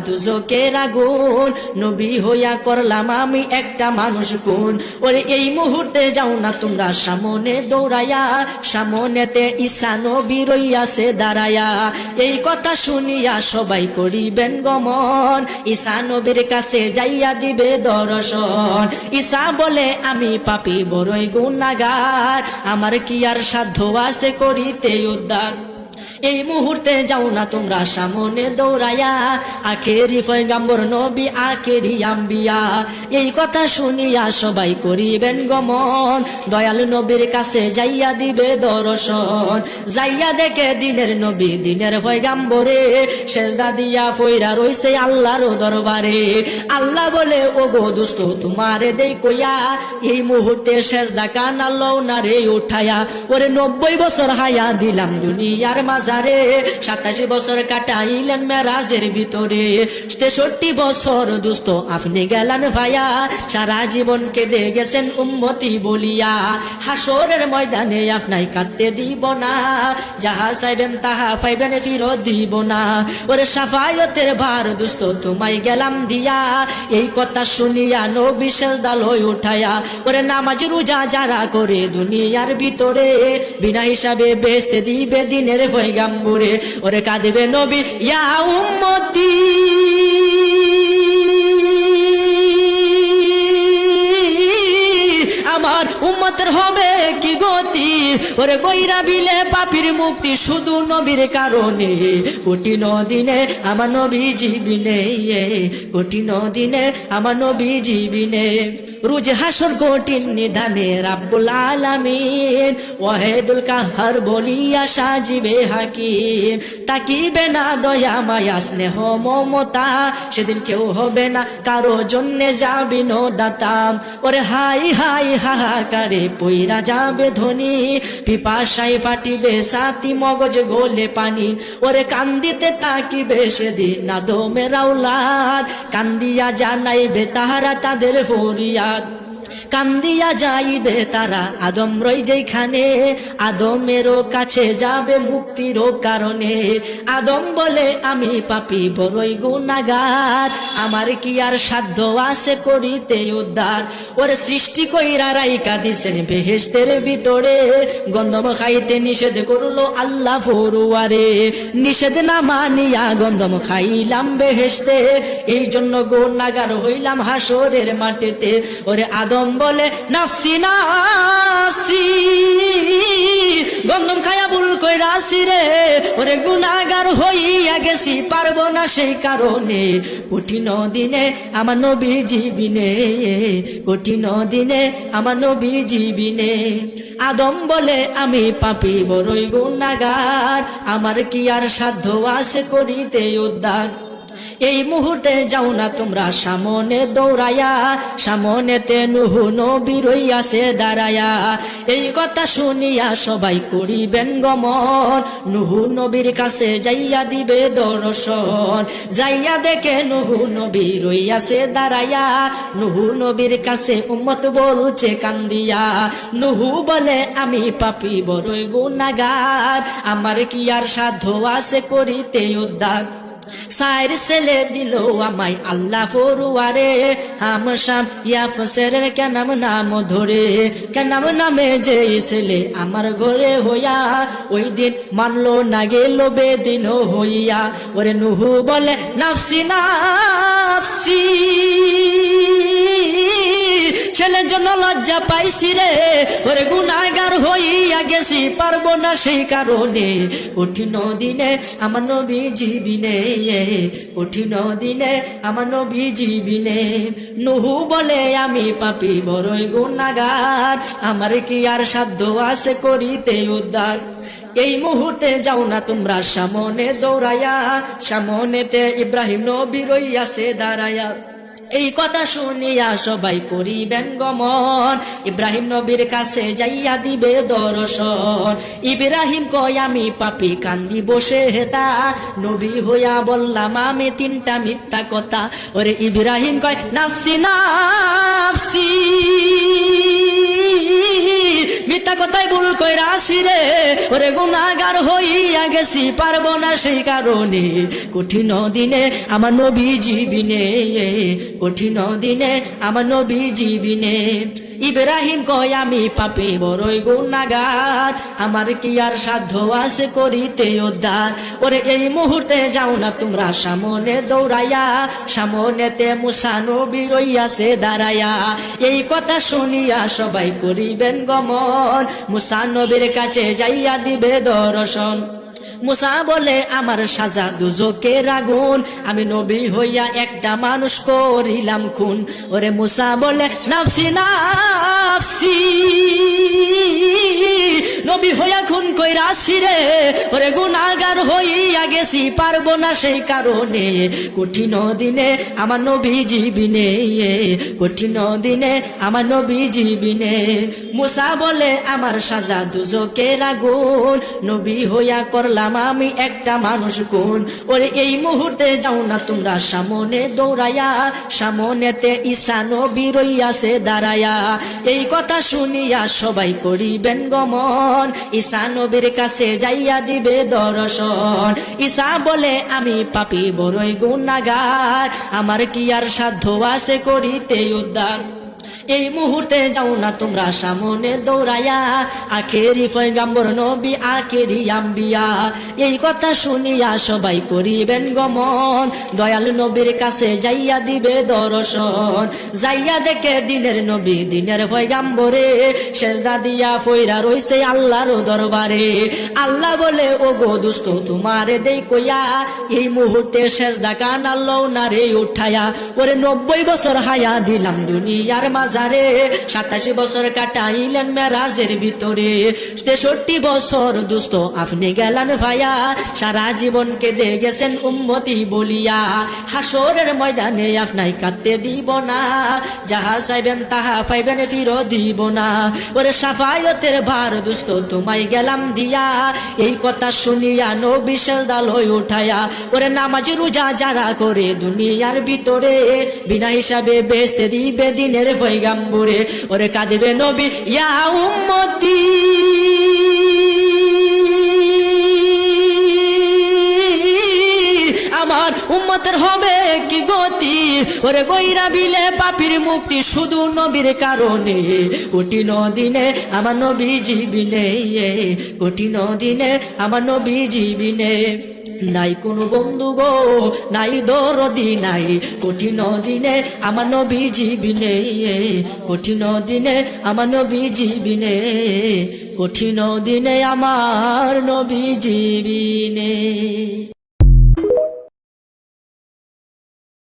দুজকের আগুন, নবী হইয়া করলাম আমি একটা মানুষ খুন। ওরে এই মুহূর্তে যাও না তোমরা সামনে দৌড়াইয়া, সামনেতে ঈসা নবী রইয়াছে দাঁড়াইয়া। এই কথা শুনিয়া সবাই করিবেন গমন, ঈসা নবীর কাছে যাইয়া দিবে দর্শন। ঈসা বলে আমি পাপী বড়ই গুনাহগার, আমার কি আর সাধ্য আছে করিতে উদ্ধার। এই মুহূর্তে যাও না তোমরা সামনে দৌড়াইয়া, আখেরি পয়গম্বর নবী আখেরি আম্বিয়া। এই কথা শুনিয়া সবাই করিবেন গমন, দয়াল নবীর কাছে যাইয়া দিবে দর্শন। যাইয়া দেখে দিনের নবী দিনের পয়গম্বরে, সেজদা দিয়া ফইরা রইছে আল্লাহর দরবারে। আল্লাহ বলে ও গো দোস্ত তোমারে দেই কইয়া, এই মুহূর্তে সেজদা কানা লও না রে উঠায়া। ওরে 90 বছর হায়া দিলাম দুনিয়ার মাঝারে, 87 বছর কাটাইলেন মেরাজের ভিতরে। 63 বছর দোস্ত আপনি গেলেন ভাইয়া, সারা জীবন কেঁদে গেছেন উম্মতি বলিয়া। হাসরের ময়দানে আপনাই কাঁদতে দিব না, যাহা চাইবেন তাহা পাইবেন ফিরত দিব না। ওরে সাফায়াতের ভার দোস্ত তোমায় গেলাম দিয়া, এই কথা শুনিয়া নবী সেজদা লই উঠায়া। ওরে নামাজ রোজা যারা করে দুনিয়ার ভিতরে, বিনা হিসাবে বেহেশতে দিবে দিনের পয়গম্বরে। ওরে কাঁদবে নবী ইয়া উম্মতি, আমার উম্মতের হবে কি গতি। ওরে গইরা বিলে পাপীর মুক্তি শুধু নবীর কারণে, কঠিন দিনে আমার নবী জীবিনে, কঠিন দিনে আমার নবী জীবিনে। রোজ হাসর কঠিন নিধানে রাব্বুল আলামিন, ওয়াহিদুল কাহার বলিয়া সাজিবে হাকিম। তাকিবে না দয়া মায়া স্নেহ মমতা, সেদিন কেউ হবে না কারো জন্যে যাবি নো দাতাম। ওরে হাই হাই হাহাকারে পইরা যাবে ধ্বনি, পিপাসায় ফাটিবে সাথী মগজ গোলে পানি। ওরে কান্দিতে তাকিবে সেদিন আদমের আওলাদ, কান্দিয়া জানাইবে তাহারা তাদের ফরিয়াদ। কান্দিয়া যাইবে তারা আদম রই যেখানে, আদমেরও কাছে যাবে মুক্তির কারণে। আদম বলে আমি পাপী বড়ই গুনাহগার, আমার কি আর সাধ্য আছে করিতে উদ্ধার। ওর সৃষ্টি কইরা রাইকা দিছেন বেহেশতের ভিতরে, গন্ধম খাইতে নিষেধ করলো আল্লাহ ফরুয়ারে। নিষেধ না মানিয়া গন্ধম খাইলাম বেহেশতে, এই জন্য গুনাহগার হইলাম হাসরের মাটিতে। ওরে আদম বলে নাফসি নাফসি, গন্ধম খায়া ভুল কইরাছি রে। ওরে গুনাহগার হইয়া গেছি পারবো না সেই কারণে, কঠিন দিনে আমার নবী জীবিনে, কঠিন দিনে আমার নবী জীবিনে। আদম বলে আমি পাপী বড়ই গুনাহগার, আমার কি আর সাধ্য আছে করিতে উদ্ধার। এই মুহূর্তে যাও না তোমরা সামনে দৌড়াইয়া, সামনেতে নূহ নবী রইয়াছে দাঁড়াইয়া। এই কথা শুনিয়া সবাই করিবেন গমন, নূহ নবীর কাছে যাইয়া দিবে দর্শন। যাইয়া দেখে নূহ নবী রইয়াছে দাঁড়াইয়া, নূহ নবীর কাছে উম্মত বলছে কান্দিয়া। নূহ বলে আমি পাপী বড়ই গুনাহগার, আমার কি আর সাধ্য আছে করিতে উদ্ধার। সাইর ছেলে দিল আমায় আল্লাহ ফরুয়ারে, হামশাম ইয়াফসেরের কেনাম নাম ধরে। কেনাম নামে যে ছেলে আমার ঘরে হইয়া, ওই দিন মানলো না গেল বেদিন হইয়া। ওরে নূহ বলে নাফসি নাফসি, ছেলের জন্য লজ্জা পাইছি রে। ওরে গুনাহগার হইয়া গেছি পারবো না সেই কারণে, কঠিন দিনে আমার নবী জীবিনে, কঠিন দিনে আমার নবী জীবিনে। নূহ বলে আমি পাপী বড়ই গুনাহগার, আমার কি আর সাধ্য আছে করিতে উদ্ধার। এই মুহূর্তে যাও না তোমরা সামনে দৌড়াইয়া, সামনেতে ইব্রাহিম নবী রইয়াছে দাঁড়াইয়া। এই কথা শুনিয়া সবাই করিবেন গমন, ইব্রাহিম নবীর কাছে যাইয়া দিবে দর্শন। ইব্রাহিম কয় আমি পাপী কান্দি বসে হেতা, নবী হইয়া বললাম আমি 3টা মিথ্যা কথা। ওরে ইব্রাহিম কয় নাফসি নাফসি, মিথ্যা কথাই ভুল কইরাছি রে, ওরে গুনাহগার হইয়া গেছি, পারবো না সেই কারণে কঠিন দিনে আমার নবীজি বিনে, কঠিন দিনে আমার নবীজি বিনে। ইব্রাহিম কয় আমি পাপী বড়ই গুনাহগার, আমার কি আর সাধ্য আছে করিতে উদ্ধার। ওরে এই মুহূর্তে যাও না তোমরা সামনে দৌড়াইয়া, সামনেতে মুসা নবী রইয়াছে দাঁড়াইয়া। এই কথা শুনিয়া সবাই করিবেন গমন, মুসা নবীর কাছে যাইয়া দিবে দর্শন। মুসা বলে আমার সাজা দুজকের আগুন, আমি নবী হইয়া একটা মানুষ করিলাম খুন। ওরে মুসা বলে নাফসি নাফসি, নবী হইয়া খুন কইরাছি রে, ওরে গুনাহগার হইয়া গেছি, পারবো না সেই কারণে কঠিন দিনে আমার নবীজি বিনে, কঠিন দিনে আমার নবীজি বিনে। মুসা বলে আমার সাজা দুজকের আগুন, নবী হইয়া করলাম আমি একটা মানুষ খুন। ওরে এই মুহূর্তে যাও না তোমরা সামনে দৌড়াইয়া, সামনেতে ঈসা নবী রইয়াছে দাঁড়াইয়া। এই কথা শুনিয়া সবাই করিবেন গমন, ঈসা নবীর কাছে যাইয়া দিবে দর্শন। ঈসা বলে আমি পাপী বড়ই গুনাহগার, আমার কি আর সাধ্য আছে করিতে উদ্ধার। এই মুহূর্তে যাও না তোমরা সামনে দৌড়াইয়া, আখেরি পয়গম্বর নবী আখেরি আম্বিয়া। এই কথা শুনিয়া সবাই করিবেন গমন, দয়াল নবীর কাছে যাইয়া দিবে দর্শন। যাইয়া দেখে দিনের নবী দিনের পয়গম্বরে, সেজদা দিয়া ফইরা রইছে আল্লাহর দরবারে। আল্লাহ বলে ও গো দোস্ত তোমারে দেই কইয়া, এই মুহূর্তে সেজদা কান আল্লাহ না রে উঠায়া। ওরে 90 বছর হায়া দিলাম দুনিয়ার মাঝারে, 87 বছর কাটাইলেন মেরাজের ভিতরে, 63 বছর দোস্ত আপনি গেলেন ভাইয়া, সারা জীবন কেঁদে গেছেন উম্মতি বলিয়া। হাসরের ময়দানে আপনাই কাঁদতে দিব না, যাহা চাইবেন তাহা পাইবেন ফিরো দিব না। ওরে সাফায়তের ভার দোস্ত তোমায় গেলাম দিয়া, এই কথা শুনিয়া নবী সেজদা লই উঠায়া। ওরে নামাজ রোজা যারা করে দুনিয়ার ভিতরে, বিনা হিসাবে বেহেশতে দিবে দিনের পয়গম্বরে। ওরে কাঁদবে নবী ইয়া উম্মতি, আমার উম্মতের হবে কি গতি। ওরে গইরা বিলে পাপীর মুক্তি শুধু নবীর কারণে, কঠিন দিনে আমার নবীজি বিনে, কঠিন দিনে আমার নবীজি বিনে। নাই কোনো বন্ধু গো নাই দরদি নাই, কঠিন দিনে আমার নবীজি বিনে, কঠিন দিনে আমার নবীজি বিনে, কঠিন দিনে আমার নবীজি বিনে।